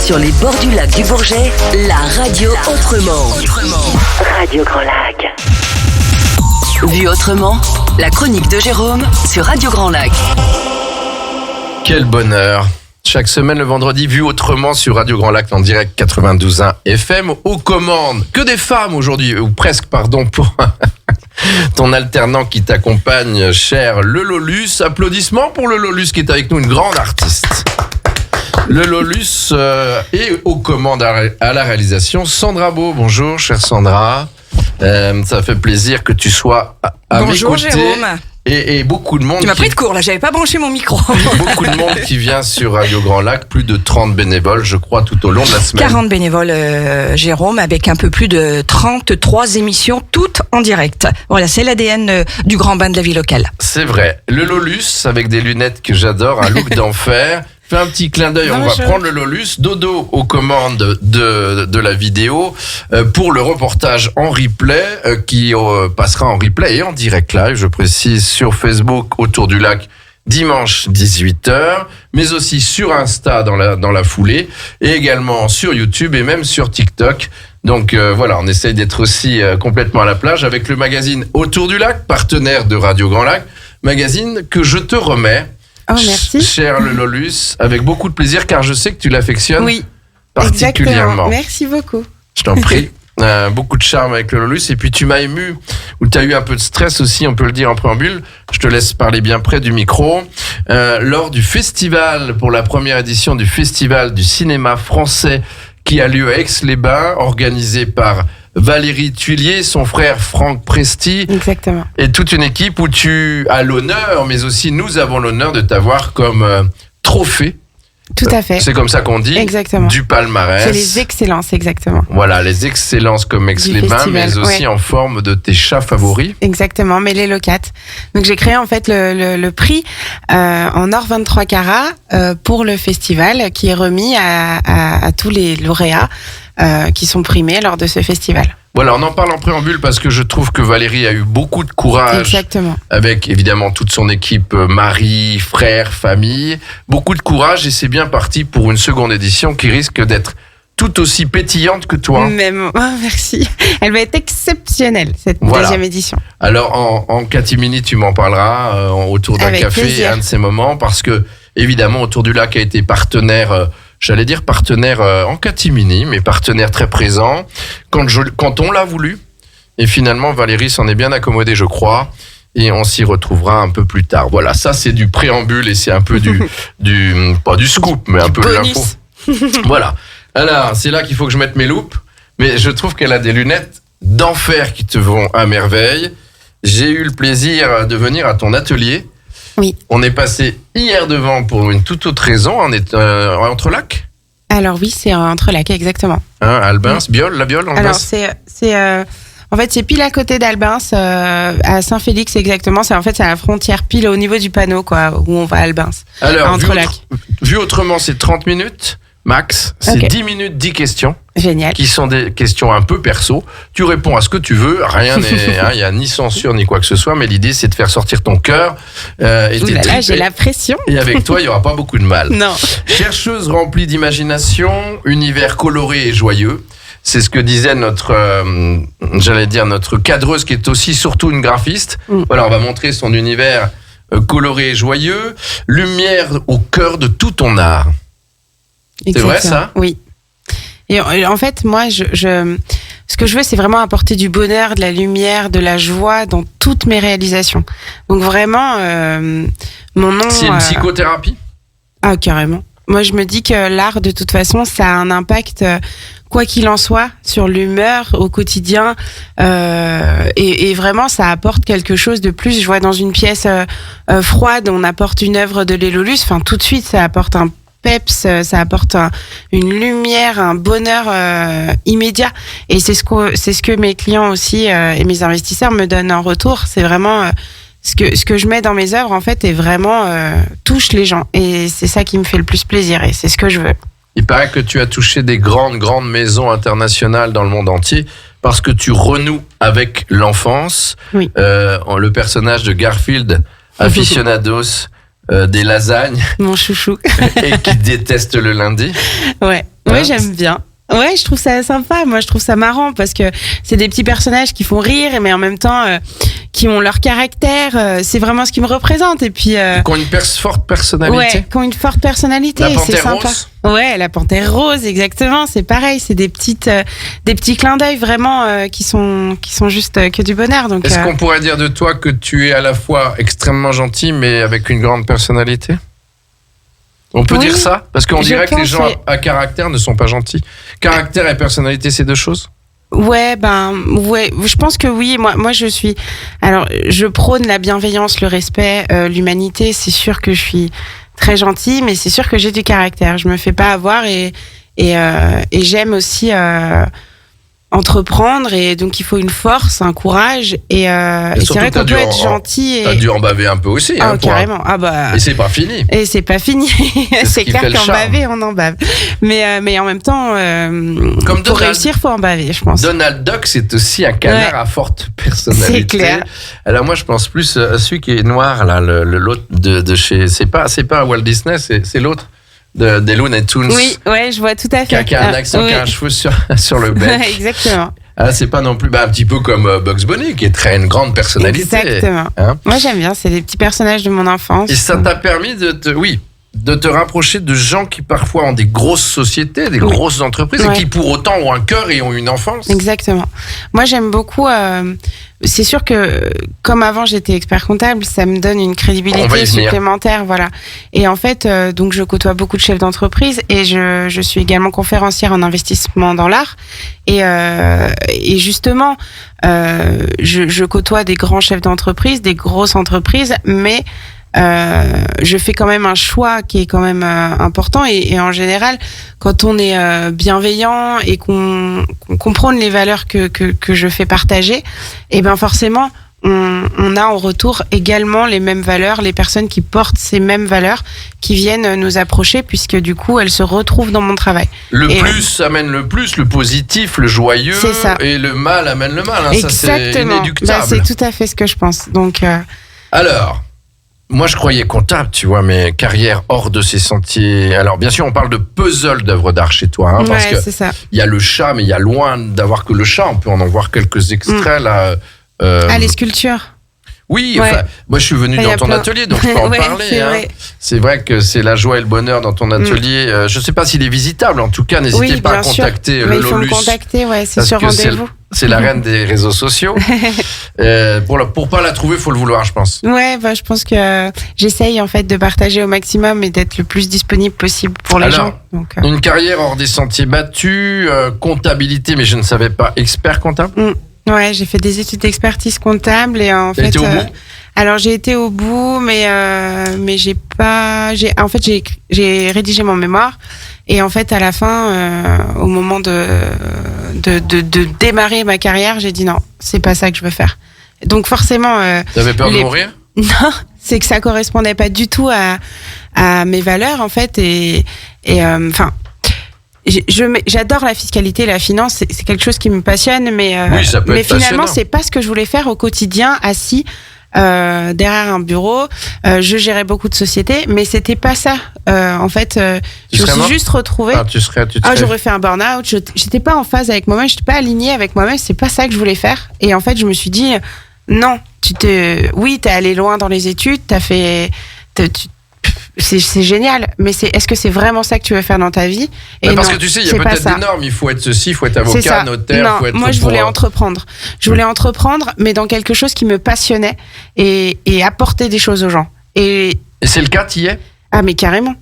Sur les bords du lac du Bourget, la radio autrement. Radio Grand Lac. Vu autrement, la chronique de Jérôme sur Radio Grand Lac. Quel bonheur! Chaque semaine, le vendredi, vu autrement sur Radio Grand Lac en direct 92.1 FM. Aux commandes, que des femmes aujourd'hui, ou presque, pardon, pour ton alternant qui t'accompagne, cher Le Lolus. Applaudissements pour Le Lolus qui est avec nous, une grande artiste. Le Lolus est aux commandes à la réalisation. Sandra Beau, bonjour, chère Sandra. Ça fait plaisir que tu sois à bonjour, mes côtés. Jérôme. Et beaucoup de monde. Tu m'as pris de court là, j'avais pas branché mon micro. Beaucoup de monde qui vient sur Radio Grand Lac, plus de 30 bénévoles, je crois, tout au long de la semaine. 40 bénévoles, Jérôme, avec un peu plus de 33 émissions, toutes en direct. Voilà, c'est l'ADN du grand bain de la vie locale. C'est vrai. Le Lolus, avec des lunettes que j'adore, un look d'enfer. Fais un petit clin d'œil, on va prendre le Lolus. Dodo aux commandes de la vidéo pour le reportage en replay qui passera en replay et en direct live, je précise, sur Facebook autour du lac dimanche 18h, mais aussi sur Insta dans la foulée et également sur YouTube et même sur TikTok. Donc voilà, on essaye d'être aussi complètement à la plage avec le magazine Autour du lac, partenaire de Radio Grand Lac, magazine que je te remets. Oh, merci. Cher le Lolus, avec beaucoup de plaisir, car je sais que tu l'affectionnes particulièrement. Exactement. Merci beaucoup. Je t'en prie. Beaucoup de charme avec le Lolus. Et puis tu m'as ému, ou tu as eu un peu de stress aussi, on peut le dire en préambule. Je te laisse parler bien près du micro. Lors du festival, pour la première édition du festival du cinéma français qui a lieu à Aix-les-Bains, organisé par Valérie Tuilier, son frère Franck Presti. Exactement. Et toute une équipe où tu as l'honneur, mais aussi nous avons l'honneur de t'avoir comme trophée. Tout à fait. C'est comme ça qu'on dit. Exactement. Du palmarès. C'est les excellences, exactement. Voilà, les excellences comme Aix-les-Bains, mais aussi en forme de tes chats favoris. Exactement, mais les locates. Donc j'ai créé en fait le prix en or 23 carats pour le festival qui est remis à tous les lauréats qui sont primés lors de ce festival. Voilà, on en parle en préambule parce que je trouve que Valérie a eu beaucoup de courage. Exactement. Avec évidemment toute son équipe, mari, frère, famille. Beaucoup de courage et c'est bien parti pour une seconde édition qui risque d'être tout aussi pétillante que toi. Même, merci. Elle va être exceptionnelle, cette deuxième édition. Alors, en catimini, tu m'en parleras autour d'un café, plaisir. Un de ces moments, parce que, évidemment, Autour du lac a été partenaire, j'allais dire partenaire en catimini, mais partenaire très présent, quand on l'a voulu. Et finalement, Valérie s'en est bien accommodée, je crois. Et on s'y retrouvera un peu plus tard. Voilà, ça, c'est du préambule et c'est un peu pas du scoop, mais un peu de l'info. Voilà. Alors, c'est là qu'il faut que je mette mes loupes, mais je trouve qu'elle a des lunettes d'enfer qui te vont à merveille. J'ai eu le plaisir de venir à ton atelier. Oui. On est passé hier devant pour une toute autre raison. On est entre lacs. Alors oui, c'est entre lacs, exactement. Albins, Biol, la Biol. Alors en fait, c'est pile à côté d'Albins, à Saint-Félix exactement. C'est à la frontière, pile au niveau du panneau, quoi, où on va à Albins. Alors, entre lacs. Vu autrement, c'est 30 minutes. Max, c'est 10 minutes, 10 questions. Génial. Qui sont des questions un peu perso. Tu réponds à ce que tu veux, rien n'est, il y a ni censure ni quoi que ce soit, mais l'idée c'est de faire sortir ton cœur. Et là, j'ai la pression. Et avec toi, il n'y aura pas beaucoup de mal. Non. Chercheuse remplie d'imagination, univers coloré et joyeux. C'est ce que disait notre cadreuse qui est aussi surtout une graphiste. Voilà, on va montrer son univers coloré et joyeux. Lumière au cœur de tout ton art. C'est vrai ça ? Oui. Et en fait, moi, ce que je veux, c'est vraiment apporter du bonheur, de la lumière, de la joie dans toutes mes réalisations. Donc vraiment, mon nom... C'est une psychothérapie ? Ah, carrément. Moi, je me dis que l'art, de toute façon, ça a un impact, quoi qu'il en soit, sur l'humeur au quotidien. Et vraiment, ça apporte quelque chose de plus. Je vois dans une pièce froide, on apporte une œuvre de Les Lolus. Enfin, tout de suite, ça apporte un peps, ça apporte une lumière, un bonheur immédiat. Et c'est ce que mes clients aussi et mes investisseurs me donnent en retour. C'est vraiment ce que je mets dans mes œuvres en fait est vraiment touche les gens. Et c'est ça qui me fait le plus plaisir et c'est ce que je veux. Il paraît que tu as touché des grandes maisons internationales dans le monde entier parce que tu renoues avec l'enfance. Oui. Le personnage de Garfield, aficionados des lasagnes. Mon chouchou. Et qui déteste le lundi. Ouais. Ouais, j'aime bien. Ouais, je trouve ça sympa. Moi, je trouve ça marrant parce que c'est des petits personnages qui font rire, mais en même temps, qui ont leur caractère. C'est vraiment ce qui me représente. Et puis, qui ont une forte personnalité. Ouais, qui ont une forte personnalité. La panthère c'est sympa. Rose. Ouais, la panthère rose, exactement. C'est pareil. C'est des petits clins d'œil vraiment qui sont juste que du bonheur. Donc, est-ce qu'on pourrait dire de toi que tu es à la fois extrêmement gentil, mais avec une grande personnalité? On peut dire ça? Parce qu'on dirait que les gens à caractère ne sont pas gentils. Caractère et personnalité, c'est deux choses? Ouais, je pense que oui. Moi, je prône la bienveillance, le respect, l'humanité. C'est sûr que je suis très gentille, mais c'est sûr que j'ai du caractère. Je me fais pas avoir et j'aime aussi entreprendre, et donc il faut une force, un courage, et c'est vrai qu'on peut être gentil. T'as dû en baver un peu aussi. Carrément. Et c'est pas fini. Et c'est pas fini. C'est clair qu'en baver, on en bave. Mais en même temps, pour réussir, faut en baver, je pense. Donald Duck, c'est aussi un canard à forte personnalité. C'est clair. Alors moi, je pense plus à celui qui est noir, là, l'autre de chez. C'est pas Walt Disney, c'est l'autre. Des Looney Tunes. Oui, ouais, je vois tout à fait. Qui a un accent, qui a un cheveu sur le bec. Exactement. Ah, c'est pas non plus un petit peu comme Bugs Bunny, qui est une grande personnalité. Exactement. Hein? Moi, j'aime bien, c'est des petits personnages de mon enfance. Et ça t'a permis de te rapprocher de gens qui parfois ont des grosses sociétés, des grosses entreprises, et qui pour autant ont un cœur et ont une enfance. Exactement. Moi, j'aime beaucoup. C'est sûr que, comme avant, j'étais expert comptable, ça me donne une crédibilité supplémentaire, voilà. Et en fait, donc, je côtoie beaucoup de chefs d'entreprise, et je suis également conférencière en investissement dans l'art. Et justement, je côtoie des grands chefs d'entreprise, des grosses entreprises, mais je fais quand même un choix qui est quand même important, et en général, quand on est bienveillant et qu'on prône les valeurs que je fais partager, et ben forcément on a en retour également les mêmes valeurs, les personnes qui portent ces mêmes valeurs qui viennent nous approcher, puisque du coup elles se retrouvent dans mon travail. Le plus amène le plus, le positif, le joyeux, c'est ça. Et le mal amène le mal. Exactement. Ça, c'est inéluctable. C'est tout à fait ce que je pense. Donc alors, moi, je croyais comptable, tu vois, mais carrière hors de ces sentiers. Alors, bien sûr, on parle de puzzle d'œuvres d'art chez toi, parce que il y a le chat, mais il y a loin d'avoir que le chat. On peut en voir quelques extraits là. Les sculptures. Oui, moi je suis venu dans ton atelier, donc je peux en parler. C'est vrai que c'est la joie et le bonheur dans ton atelier. Je ne sais pas s'il est visitable, en tout cas, n'hésitez pas à contacter le Lolus. Il faut me contacter, c'est sur rendez-vous. C'est la reine des réseaux sociaux. Pour pas la trouver, il faut le vouloir, je pense. Ouais, je pense que j'essaye en fait de partager au maximum et d'être le plus disponible possible pour les gens. Donc, une carrière hors des sentiers battus, comptabilité, mais je ne savais pas, expert comptable. Ouais, j'ai fait des études d'expertise comptable, et en fait. Été au bout alors j'ai été au bout, mais j'ai rédigé mon mémoire, et en fait à la fin, au moment de démarrer ma carrière, j'ai dit non, c'est pas ça que je veux faire. Donc forcément. T'avais peur de mourir? Non, c'est que ça correspondait pas du tout à mes valeurs en fait, et j'adore la fiscalité, la finance, c'est quelque chose qui me passionne, mais finalement c'est pas ce que je voulais faire au quotidien, assis derrière un bureau. Je gérais beaucoup de sociétés, mais c'était pas ça. En fait, je me suis juste retrouvée. J'aurais fait un burn-out. J'étais pas en phase avec moi-même, j'étais pas alignée avec moi-même. C'est pas ça que je voulais faire. Et en fait, je me suis dit non. T'es allé loin dans les études, t'as fait. C'est génial, mais est-ce que c'est vraiment ça que tu veux faire dans ta vie? Et parce que tu sais, il y a peut-être des normes, il faut être ceci, il faut être avocat, notaire, faut être... Moi je voulais entreprendre. Je voulais entreprendre, mais dans quelque chose qui me passionnait, et apporter des choses aux gens. Et c'est le cas, t'y es? Ah mais carrément.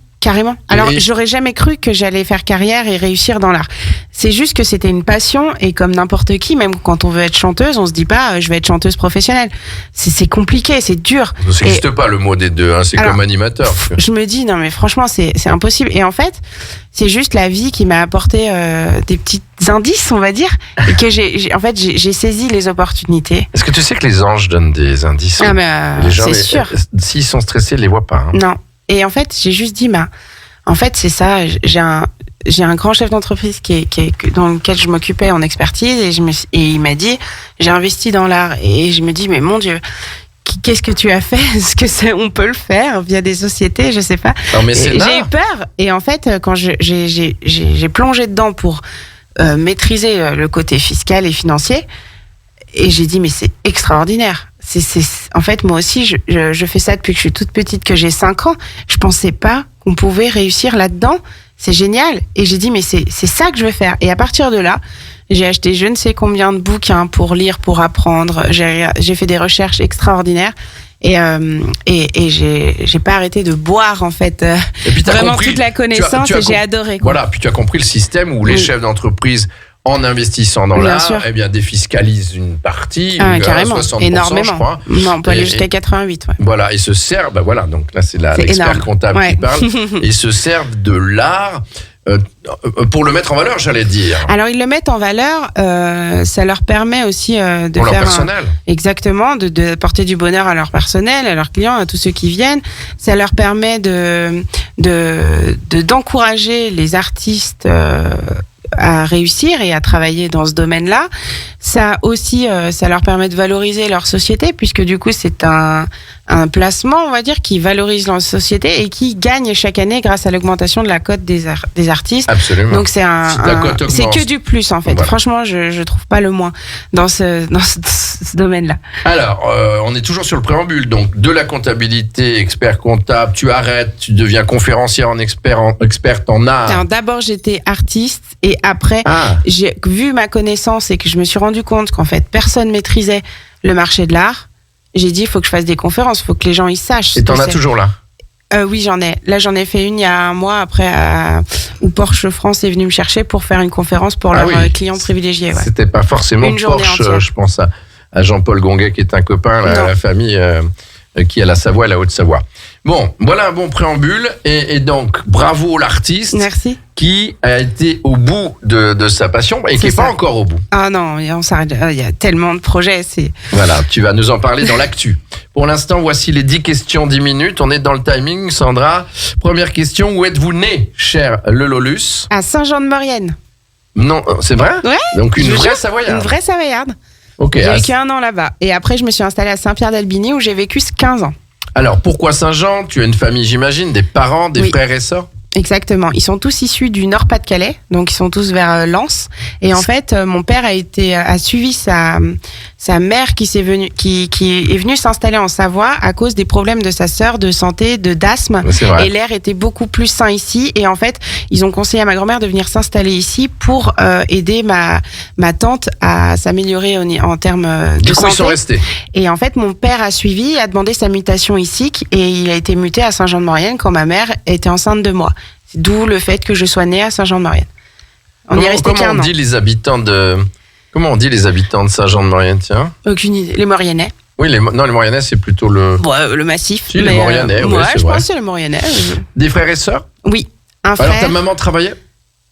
Alors, j'aurais jamais cru que j'allais faire carrière et réussir dans l'art. C'est juste que c'était une passion, et comme n'importe qui, même quand on veut être chanteuse, on se dit pas je vais être chanteuse professionnelle. C'est compliqué, c'est dur. Ça n'existe pas le mot des deux, c'est comme animateur. Je me dis non mais franchement c'est impossible. Et en fait, c'est juste la vie qui m'a apporté des petits indices, on va dire, et que j'ai saisi les opportunités. Est-ce que tu sais que les anges donnent des indices? Les gens, c'est sûr. S'ils sont stressés, ils les voient pas. Non. Et en fait, j'ai juste dit, en fait, c'est ça. J'ai un grand chef d'entreprise dans lequel je m'occupais en expertise, et il m'a dit, j'ai investi dans l'art, et je me dis, mais mon Dieu, qu'est-ce que tu as fait? Est-ce que on peut le faire via des sociétés? Je sais pas. Non, mais j'ai eu peur. Et en fait, quand j'ai plongé dedans pour maîtriser le côté fiscal et financier, et j'ai dit mais c'est extraordinaire. En fait, moi aussi, je fais ça depuis que je suis toute petite, que j'ai 5 ans. Je pensais pas qu'on pouvait réussir là-dedans. C'est génial. Et j'ai dit, mais c'est ça que je veux faire. Et à partir de là, j'ai acheté je ne sais combien de bouquins pour lire, pour apprendre. J'ai fait des recherches extraordinaires. Et j'ai pas arrêté de boire, en fait, et puis vraiment compris, toute la connaissance, et j'ai adoré. Quoi. Voilà, puis tu as compris le système où les chefs d'entreprise, en investissant dans l'art, eh bien, défiscalisent une partie, carrément, 60%, énormément. Je crois. Non, on peut aller jusqu'à 88. Ouais. Voilà, et se servent, voilà, donc là, c'est l'expert énorme. comptable qui parle, et se servent de l'art pour le mettre en valeur, j'allais dire. Alors, ils le mettent en valeur, ça leur permet aussi de pour faire... leur personnel. Exactement, de porter du bonheur à leur personnel, à leurs clients, à tous ceux qui viennent. Ça leur permet d'encourager les artistes à réussir et à travailler dans ce domaine-là. Ça aussi, ça leur permet de valoriser leur société, puisque du coup, c'est un placement, on va dire, qui valorise leur société et qui gagne chaque année grâce à l'augmentation de la cote des artistes. Absolument. Donc c'est c'est que du plus, en fait. Voilà. Franchement, je trouve pas le moins dans ce domaine-là. Alors, on est toujours sur le préambule, donc de la comptabilité, expert comptable, tu arrêtes, tu deviens conférencière experte en art. Alors, d'abord, j'étais artiste et après, j'ai vu ma connaissance et que je me suis rendu compte qu'en fait, personne maîtrisait le marché de l'art. J'ai dit, il faut que je fasse des conférences, il faut que les gens y sachent. Et t'en as toujours là? Oui, j'en ai. Là, j'en ai fait une il y a un mois après où Porsche France est venu me chercher pour faire une conférence pour leurs clients privilégiés. Ouais. C'était pas forcément Porsche, je pense à Jean-Paul Gonguet qui est un copain, la famille qui est à la Savoie et la Haute-Savoie. Bon, voilà un bon préambule et donc bravo l'artiste. Merci. Qui a été au bout de sa passion et qui n'est pas encore au bout. Ah non, on s'arrête. Il y a tellement de projets. Voilà, tu vas nous en parler dans l'actu. Pour l'instant, voici les 10 questions 10 minutes. On est dans le timing, Sandra. Première question, où êtes-vous né, cher Lelolus? À Saint-Jean-de-Maurienne. Non, c'est vrai? Ouais. Donc une vraie Savoyarde. Une vraie Savoyarde. Ok. J'ai vécu 1 an là-bas. Et après, je me suis installée à Saint-Pierre-d'Albigny où j'ai vécu 15 ans. Alors, pourquoi Saint-Jean? Tu as une famille, j'imagine, des parents, des frères et sœurs? Exactement. Ils sont tous issus du Nord-Pas-de-Calais, donc ils sont tous vers Lens. Et en fait, mon père a suivi sa mère qui est venue s'installer en Savoie à cause des problèmes de sa sœur de santé, d'asthme. Et l'air était beaucoup plus sain ici. Et en fait, ils ont conseillé à ma grand-mère de venir s'installer ici pour aider ma tante à s'améliorer en termes de santé. Ils sont restés. Et en fait, mon père a suivi, a demandé sa mutation ici et il a été muté à Saint-Jean-de-Maurienne quand ma mère était enceinte de moi. D'où le fait que je sois née à Saint-Jean-de-Maurienne. Comment on dit les habitants de Saint-Jean-de-Maurienne, tiens? Aucune idée. Les Mauriennais. Oui, les Mauriennais, c'est plutôt le massif. Si, les Mauriennais, oui, c'est je vrai. pense que c'est les Mauriennais. Des frères et sœurs? Oui, un frère. Alors ta maman travaillait?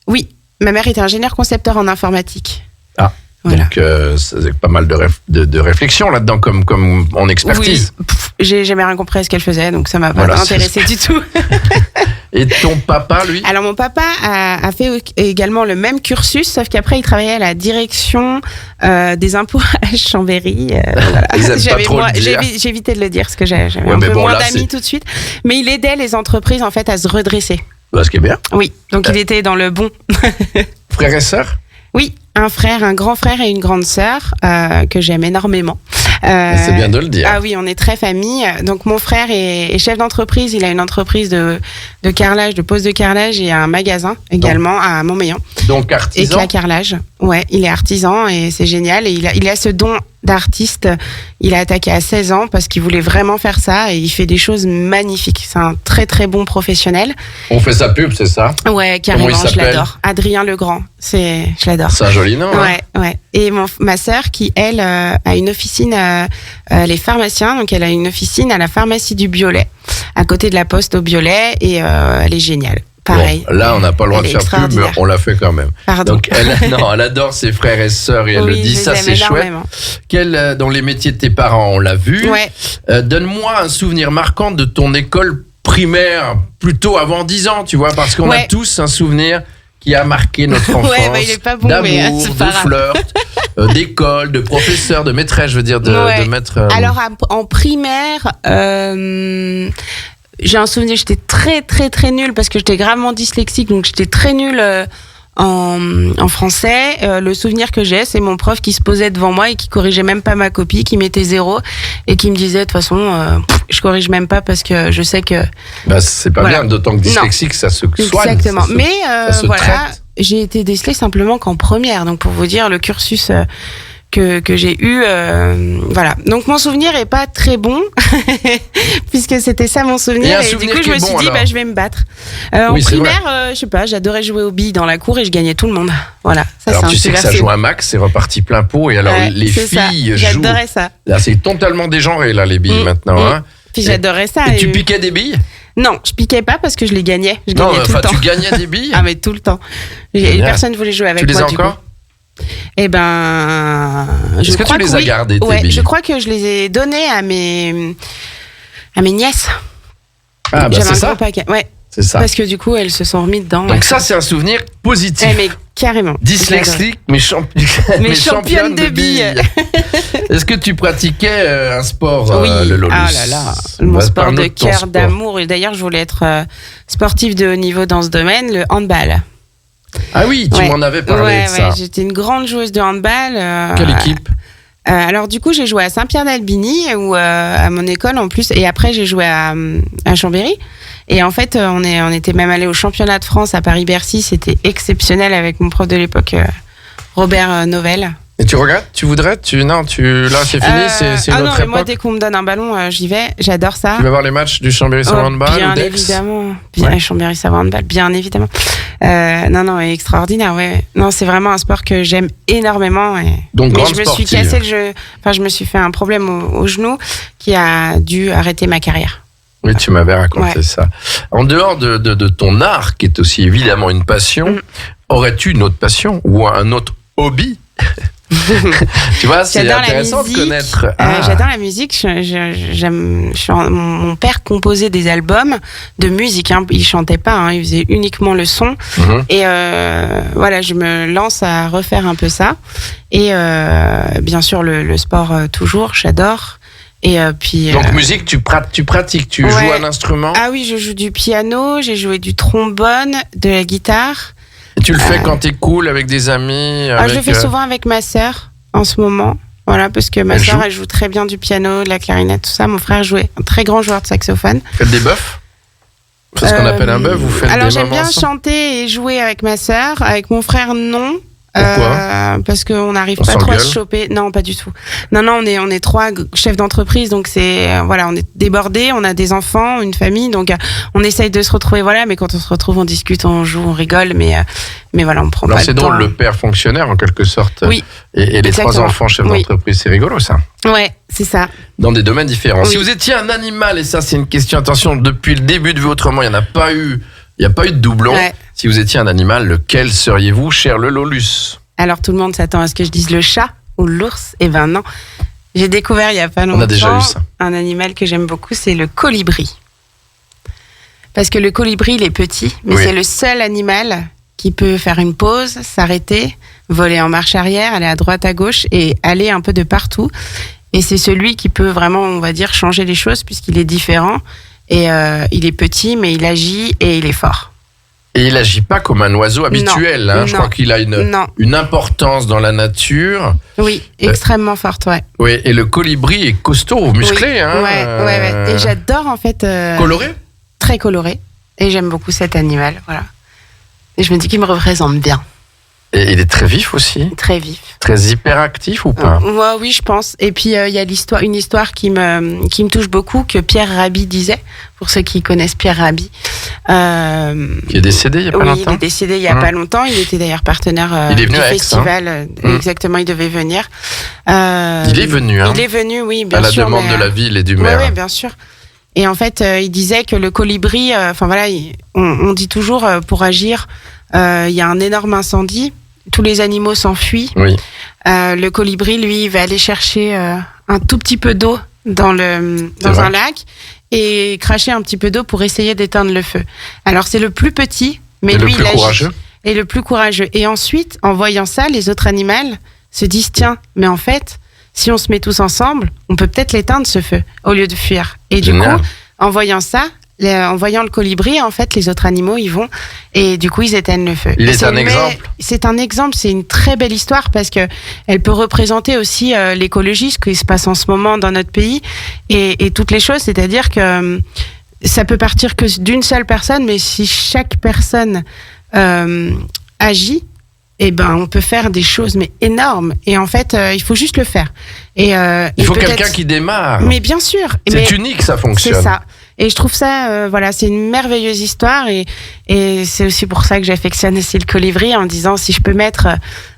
Oui, ma mère était ingénieure concepteur en informatique. Ah. Voilà. Donc, c'est pas mal de réflexion là-dedans, comme en expertise. Oui, j'ai jamais rien compris à ce qu'elle faisait, donc ça m'a pas intéressé du tout. Et ton papa, lui? Alors, mon papa a fait également le même cursus, sauf qu'après, il travaillait à la direction des impôts à Chambéry. Voilà. J'ai évité de le dire, parce que j'avais un peu moins d'amis tout de suite. Mais il aidait les entreprises, en fait, à se redresser. Ce qui est bien. Oui, donc il était dans le bon. Frères et sœurs? Oui, un frère, un grand frère et une grande sœur que j'aime énormément. C'est bien de le dire. Ah oui, on est très famille. Donc mon frère est chef d'entreprise. Il a une entreprise de carrelage, de pose de carrelage et un magasin également à Montmélian. Donc artisan. Éclat carrelage. Ouais, il est artisan et c'est génial. Et il a ce don d'artiste. Il a attaqué à 16 ans parce qu'il voulait vraiment faire ça et il fait des choses magnifiques. C'est un très très bon professionnel. On fait sa pub, c'est ça? Ouais, carrément, je l'adore. Adrien Legrand, je l'adore. C'est un joli nom. Ouais. Et ma sœur qui, elle, a une officine, elle est pharmacien, donc elle a une officine à la pharmacie du Biolay, à côté de la Poste au Biolay, et elle est géniale. Pareil. Bon, là, on n'a pas le droit de faire pub, mais on l'a fait quand même. Pardon. Donc, elle adore ses frères et sœurs et elle le dit, ça c'est chouette. Dans les métiers de tes parents, on l'a vu. Ouais. Donne-moi un souvenir marquant de ton école primaire, plutôt avant 10 ans, tu vois, parce qu'on a tous un souvenir qui a marqué notre enfance. Il est pas bon, d'amour, de flirt, d'école, de professeur, de maîtresse, je veux dire, de maître. Alors, en primaire, j'ai un souvenir, j'étais très, très, très nulle parce que j'étais gravement dyslexique, donc j'étais très nulle en français. Le souvenir que j'ai, c'est mon prof qui se posait devant moi et qui corrigeait même pas ma copie, qui mettait 0 et qui me disait de toute façon, je corrige même pas parce que je sais que. C'est pas bien, d'autant que dyslexique, ça se soigne. Exactement. Mais voilà, traite. J'ai été décelée simplement qu'en première. Donc pour vous dire le cursus que j'ai eu, voilà. Donc mon souvenir est pas très bon puisque c'était ça mon souvenir. Et du coup je me suis dit je vais me battre. En primaire, je sais pas, j'adorais jouer aux billes dans la cour et je gagnais tout le monde. Voilà. Ça, alors tu sais que ça joue à max, c'est reparti plein pot et alors les filles jouent. J'adorais ça. Là c'est totalement dégenré là les billes maintenant. Hein. Puis j'adorais ça. Et tu piquais des billes? Non, je piquais pas parce que je les gagnais. Je gagnais tout le temps. Tu gagnais des billes? Ah mais tout le temps. Personne voulait jouer avec moi. Tu les as encore? Eh ben, est-ce que tu les as gardées tes billes? Je crois que je les ai données à mes nièces. Ah bah c'est ça. Ouais. C'est ça. Parce que du coup, elles se sont remises dedans. Donc ça, c'est un souvenir positif. Mais carrément. Dyslexique, mais championne de billes. Est-ce que tu pratiquais un sport, le Lolus? Ah là là, mon sport de cœur, d'amour. Et d'ailleurs, je voulais être sportive de haut niveau dans ce domaine, le handball. Ah oui, tu m'en avais parlé de ça. Ouais, j'étais une grande joueuse de handball. Quelle équipe? Alors du coup, j'ai joué à Saint-Pierre-d'Albigny ou à mon école en plus, et après j'ai joué à Chambéry. Et en fait, on était même allé au championnat de France à Paris-Bercy. C'était exceptionnel avec mon prof de l'époque, Robert Novelle. Et tu regrettes? Tu voudrais? Là, c'est fini. C'est une autre époque. Moi, dès qu'on me donne un ballon, j'y vais. J'adore ça. Tu vas voir les matchs du Chambéry-Savoie Handball? Bien évidemment. Chambéry-Savoie Handball, bien évidemment. Non, extraordinaire. Ouais. Non, c'est vraiment un sport que j'aime énormément. Donc, mais je me suis cassé je me suis fait un problème au genou qui a dû arrêter ma carrière. Oui, tu m'avais raconté ça. En dehors de ton art, qui est aussi évidemment une passion, aurais-tu une autre passion ou un autre hobby? Tu vois, c'est intéressant de connaître. J'adore la musique. Mon père composait des albums de musique. Hein. Il chantait pas. Hein. Il faisait uniquement le son. Et voilà, je me lance à refaire un peu ça. Et bien sûr, le sport toujours. J'adore. Et puis. Donc musique, tu pratiques, tu joues un instrument? Ah oui, je joue du piano. J'ai joué du trombone, de la guitare. Et tu le fais quand t'es cool avec des amis? Je le fais souvent avec ma sœur en ce moment. Voilà, parce que ma sœur, elle joue très bien du piano, de la clarinette, tout ça. Mon frère jouait, un très grand joueur de saxophone. Faites des bœufs? C'est ce qu'on appelle un bœuf? Vous faites alors j'aime bien chanter et jouer avec ma sœur. Avec mon frère, non. Pourquoi? Parce qu'on n'arrive pas trop à se choper. Non, pas du tout. Non, on est 3 chefs d'entreprise, donc on est débordés, on a des enfants, une famille, donc on essaye de se retrouver, voilà, mais quand on se retrouve, on discute, on joue, on rigole, mais voilà, on prend pas le temps. C'est drôle, le père fonctionnaire, en quelque sorte. Oui. Et les 3 enfants chefs d'entreprise, c'est rigolo, ça. Ouais, c'est ça. Dans des domaines différents. Oui. Si vous étiez un animal, et ça, c'est une question, attention, depuis le début de Vu Autrement, il n'y a pas eu de doublon. Ouais. Si vous étiez un animal, lequel seriez-vous, cher le Lolus? Alors, tout le monde s'attend à ce que je dise le chat ou l'ours. Eh ben non. J'ai découvert il y a pas longtemps. On a déjà eu ça. Un animal que j'aime beaucoup, c'est le colibri. Parce que le colibri, il est petit, mais c'est le seul animal qui peut faire une pause, s'arrêter, voler en marche arrière, aller à droite, à gauche et aller un peu de partout. Et c'est celui qui peut vraiment, on va dire, changer les choses puisqu'il est différent. Et il est petit, mais il agit et il est fort. Et il agit pas comme un oiseau habituel. Non, je crois qu'il a une importance dans la nature. Oui, extrêmement forte, ouais. Oui, et le colibri est costaud, musclé. Hein. Ouais. Et j'adore en fait. Coloré? Très coloré. Et j'aime beaucoup cet animal, voilà. Et je me dis qu'il me représente bien. Et il est très vif aussi. Très vif. Très hyperactif ou pas? Oui, je pense. Et puis il y a une histoire qui me touche beaucoup que Pierre Rabhi disait, pour ceux qui connaissent Pierre Rabhi. Qui est décédé il y a pas longtemps. Oui, il est décédé il y a pas longtemps. Il était d'ailleurs partenaire du festival. Exactement, il devait venir. Il est venu. Il est venu, oui, bien sûr. À la demande de la ville et du maire. Oui, bien sûr. Et en fait, il disait que le colibri, on dit toujours pour agir, il y a un énorme incendie. Tous les animaux s'enfuient. Oui. Le colibri, lui, il va aller chercher un tout petit peu d'eau dans un lac et cracher un petit peu d'eau pour essayer d'éteindre le feu. Alors, c'est le plus petit, mais lui, il agit. et le plus courageux. Et ensuite, en voyant ça, les autres animaux se disent, tiens, mais en fait, si on se met tous ensemble, on peut peut-être l'éteindre ce feu au lieu de fuir. Et du coup, en voyant ça, en voyant le colibri, en fait, les autres animaux, ils vont et du coup, ils éteignent le feu. C'est un exemple. C'est un exemple, c'est une très belle histoire parce que elle peut représenter aussi l'écologie, ce qui se passe en ce moment dans notre pays et toutes les choses. C'est-à-dire que ça peut partir que d'une seule personne, mais si chaque personne agit, on peut faire des choses mais énormes. Et en fait, il faut juste le faire. Et il faut quelqu'un qui démarre. Mais bien sûr. C'est unique, ça fonctionne. C'est ça. Et je trouve ça, c'est une merveilleuse histoire et c'est aussi pour ça que j'affectionne aussi le colibri en disant si je peux mettre,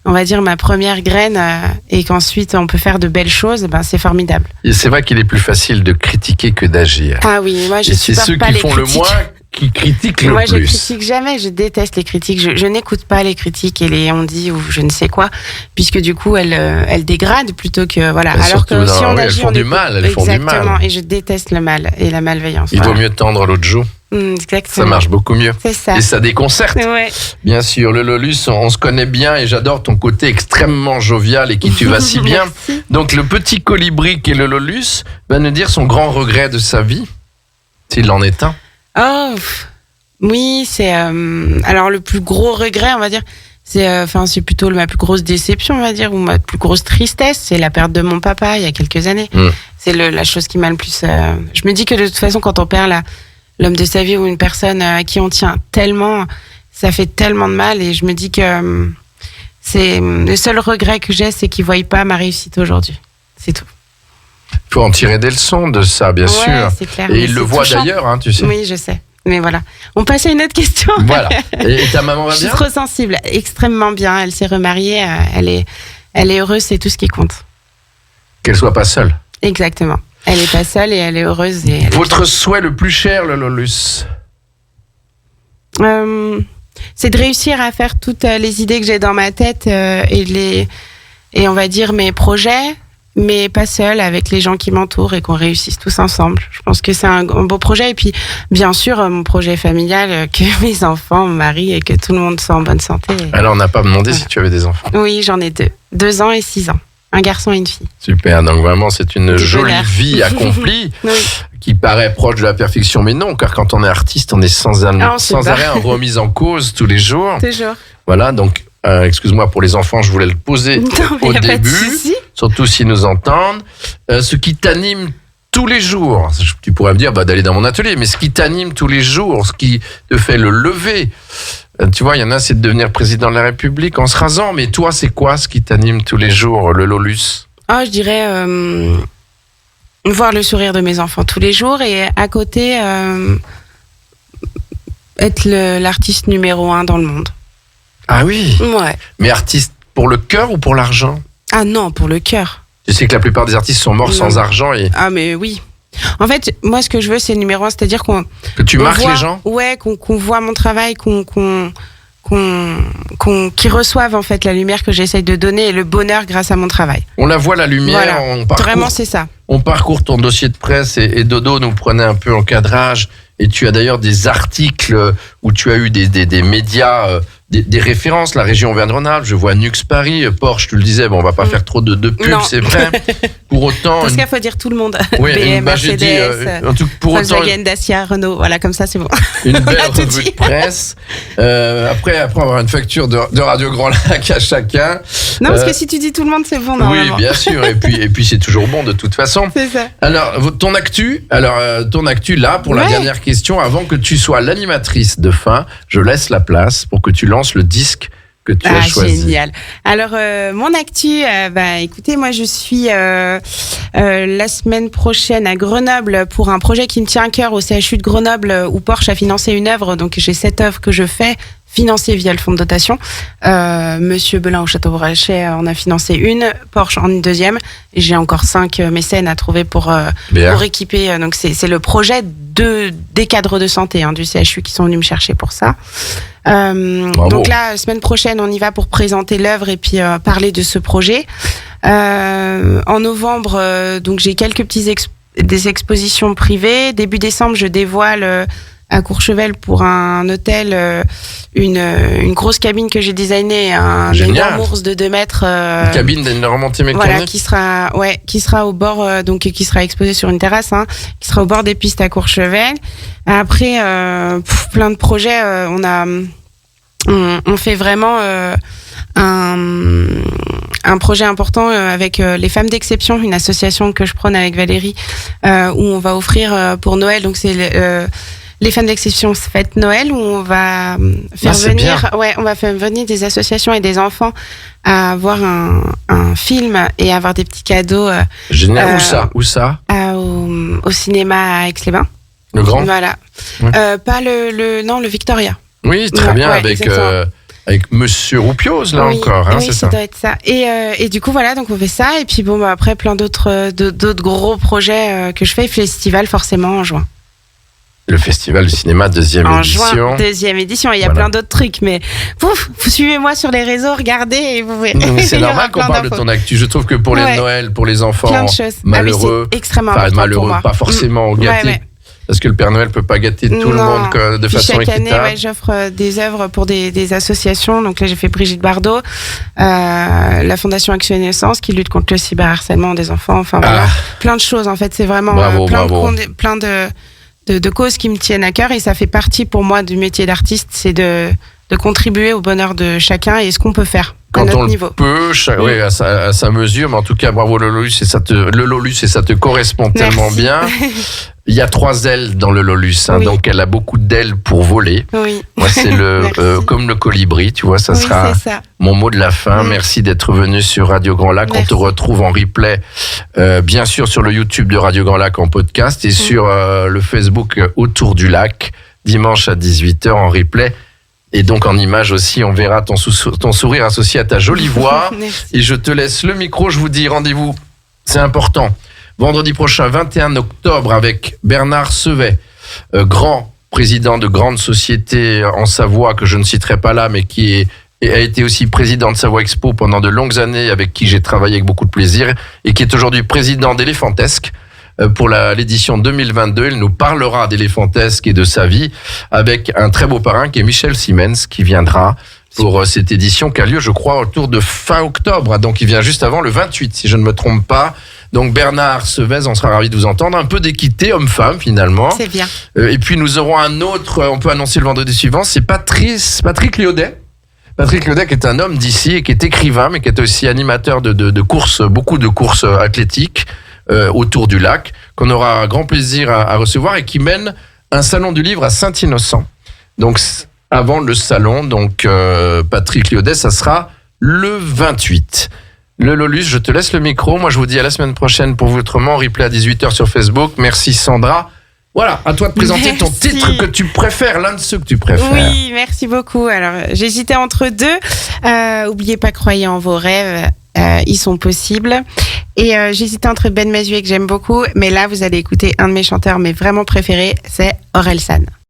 on va dire, ma première graine et qu'ensuite on peut faire de belles choses, c'est formidable. Et c'est vrai qu'il est plus facile de critiquer que d'agir. Ah oui, moi je supporte pas les critiques. C'est ceux qui font le moins qui critiquent le plus. Moi je critique jamais, je déteste les critiques, je n'écoute pas les critiques et les on-dit ou je ne sais quoi, puisque du coup elles dégradent plutôt que voilà. Alors que si on agit, elles font du mal, Exactement, et je déteste le mal et la malveillance. Il vaut mieux tendre l'autre joue. Exactement. Ça marche beaucoup mieux. C'est ça. Et ça déconcerte. Ouais. Bien sûr, le Lolus, on se connaît bien et j'adore ton côté extrêmement jovial et qui tu vas si bien. Donc le petit colibri qui est le Lolus va nous dire son grand regret de sa vie, s'il en est un. Oh, oui, c'est alors le plus gros regret, on va dire, c'est plutôt ma plus grosse déception, on va dire, ou ma plus grosse tristesse, c'est la perte de mon papa il y a quelques années. C'est la chose qui m'a le plus. Je me dis que de toute façon, quand on perd l'homme de sa vie ou une personne à qui on tient tellement, ça fait tellement de mal, et je me dis que c'est le seul regret que j'ai, c'est qu'il ne voie pas ma réussite aujourd'hui. C'est tout. Il faut en tirer des leçons de ça, bien sûr. C'est clair, et il le voit d'ailleurs, tu sais. Oui, je sais. Mais voilà. On passe à une autre question. Voilà. Et ta maman va bien ? Je suis trop sensible. Extrêmement bien. Elle s'est remariée. Elle est heureuse, c'est tout ce qui compte. Qu'elle soit pas seule. Exactement. Elle est pas seule et elle est heureuse. Et Votre souhait le plus cher, le Lolus ? C'est de réussir à faire toutes les idées que j'ai dans ma tête et on va dire mes projets, mais pas seul, avec les gens qui m'entourent et qu'on réussisse tous ensemble. Je pense que c'est un beau projet. Et puis, bien sûr, mon projet familial, que mes enfants, mon mari et que tout le monde soit en bonne santé. Alors, on n'a pas demandé si tu avais des enfants. Oui, j'en ai 2. 2 ans et 6 ans. Un garçon et une fille. Super, donc vraiment, c'est une jolie vie accomplie. Oui. Qui paraît proche de la perfection, mais non, car quand on est artiste, on est sans arrêt en remise en cause tous les jours. Toujours. Voilà, donc, excuse-moi pour les enfants, je voulais le poser au début, surtout s'ils nous entendent. Ce qui t'anime tous les jours, tu pourrais me dire d'aller dans mon atelier, mais ce qui t'anime tous les jours, ce qui te fait le lever, tu vois, il y en a, c'est de devenir président de la République en se rasant, mais toi, c'est quoi ce qui t'anime tous les jours, le Lolus ? Je dirais voir le sourire de mes enfants tous les jours et à côté être l'artiste numéro 1 dans le monde. Ah oui ? Ouais. Mais artiste pour le cœur ou pour l'argent ? Ah non, pour le cœur. Tu sais que la plupart des artistes sont morts sans argent et... Ah mais oui. En fait, moi ce que je veux c'est le numéro 1, c'est-à-dire que tu marques les gens ? Ouais, qu'on voit mon travail, qu'ils reçoivent en fait la lumière que j'essaye de donner et le bonheur grâce à mon travail. On la voit la lumière, voilà. Vraiment c'est ça. On parcourt ton dossier de presse et Dodo nous prenait un peu en cadrage et tu as d'ailleurs des articles où tu as eu des médias, des références, la région Auvergne-Rhône-Alpes, je vois Nux Paris, Porsche, tu le disais, on va pas faire trop de pubs, c'est vrai. Pour autant... Parce qu'il faut dire tout le monde. Oui, BM, Mercedes, Volkswagen, Dacia, Renault, voilà, comme ça c'est bon. Une belle revue de presse. Après avoir une facture de Radio Grand Lac à chacun. Non, parce que si tu dis tout le monde, c'est bon, normalement. Oui, bien sûr, et puis c'est toujours bon de toute façon. C'est ça. Alors, ton actu là, pour la dernière question, avant que tu sois l'animatrice de fin, je laisse la place pour que tu lances le disque que tu as choisi. Génial. Alors, mon actu, écoutez, moi, je suis la semaine prochaine à Grenoble pour un projet qui me tient à cœur au CHU de Grenoble où Porsche a financé une œuvre. Donc, j'ai 7 œuvres que je fais financées via le fonds de dotation. Monsieur Belin au Château-Brachet en a financé une, Porsche en une deuxième. Et j'ai encore 5 mécènes à trouver pour équiper. Donc, c'est le projet des cadres de santé du CHU qui sont venus me chercher pour ça. Donc là, la semaine prochaine, on y va pour présenter l'œuvre et puis parler de ce projet. En novembre, donc j'ai quelques des expositions privées. Début décembre, je dévoile à Courchevel pour un hôtel, une grosse cabine que j'ai designée, un énorme ours de 2 mètres. Une cabine d'une remontée mécanique. Voilà, qui sera au bord, qui sera exposée sur une terrasse, qui sera au bord des pistes à Courchevel. Après, plein de projets. On fait vraiment un projet important avec les Femmes d'Exception, une association que je prône avec Valérie, où on va offrir pour Noël. Donc c'est les Femmes d'Exception fête Noël, où on va faire venir des associations et des enfants à voir un film et avoir des petits cadeaux. Génial. Où ça au cinéma à Aix-les-Bains. Le grand. Voilà. Ouais. Pas le Victoria. Oui, très bien, avec Monsieur Roupios, là encore, oui, c'est ça doit être ça. Et du coup, voilà, donc on fait ça. Et puis après, plein d'autres gros projets que je fais. Festival, forcément, en juin. Le Festival du cinéma, deuxième édition. Juin, deuxième édition. Il y a plein d'autres trucs, mais vous suivez-moi sur les réseaux, regardez et vous verrez. Mais c'est normal qu'on parle de ton actu. Je trouve que pour les Noëls, pour les enfants malheureux, c'est extrêmement important malheureux, pour moi. pas forcément gâtés. Ouais. Parce que le Père Noël peut pas gâter tout le monde de façon équitable. Chaque année, équitable. j'offre des œuvres pour des associations. Donc là, j'ai fait Brigitte Bardot, la Fondation Action et Naissance qui lutte contre le cyberharcèlement des enfants. Enfin voilà, plein de choses. En fait, c'est vraiment plein de causes qui me tiennent à cœur et ça fait partie pour moi du métier d'artiste, c'est de contribuer au bonheur de chacun et ce qu'on peut faire. Quand on le peut, à sa mesure, mais en tout cas, bravo le Lolus, et ça te correspond tellement bien. Il y a 3 ailes dans le Lolus, donc elle a beaucoup d'ailes pour voler. Oui. Moi, c'est comme le colibri, tu vois, ça sera mon mot de la fin. Merci d'être venu sur Radio Grand Lac. On te retrouve en replay, bien sûr, sur le YouTube de Radio Grand Lac en podcast et sur le Facebook Autour du Lac, dimanche à 18h en replay. Et donc en image aussi, on verra ton sourire associé à ta jolie voix. Et je te laisse le micro, je vous dis rendez-vous, c'est important. Vendredi prochain, 21 octobre, avec Bernard Sevet, grand président de grande société en Savoie, que je ne citerai pas là, mais qui a été aussi président de Savoie Expo pendant de longues années, avec qui j'ai travaillé avec beaucoup de plaisir, et qui est aujourd'hui président d'Éléphantesque. Pour l'édition 2022, il nous parlera d'Éléphantesque et de sa vie avec un très beau parrain qui est Michel Siemens qui viendra pour cette édition qui a lieu, je crois, autour de fin octobre. Donc, il vient juste avant le 28, si je ne me trompe pas. Donc, Bernard Sevez, on sera ravis de vous entendre. Un peu d'équité homme-femme, finalement. C'est bien. Et puis, nous aurons un autre, on peut annoncer le vendredi suivant, c'est Patrick Liaudet. Patrick Liaudet qui est un homme d'ici et qui est écrivain, mais qui est aussi animateur de courses, beaucoup de courses athlétiques. Autour du lac, qu'on aura un grand plaisir à recevoir et qui mène un salon du livre à Saint-Innocent. Donc, avant le salon, Patrick Liaudet, ça sera le 28. Le Lolus, je te laisse le micro. Moi, je vous dis à la semaine prochaine pour vous autrement. Replay à 18h sur Facebook. Merci Sandra. Voilà, à toi de présenter ton titre que tu préfères, l'un de ceux que tu préfères. Oui, merci beaucoup. Alors, j'hésitais entre 2. Oubliez pas, croyez en vos rêves. Ils sont possibles. Et j'hésitais entre Ben Mazuet que j'aime beaucoup, mais là vous allez écouter un de mes chanteurs mais vraiment préférés, c'est Orelsan.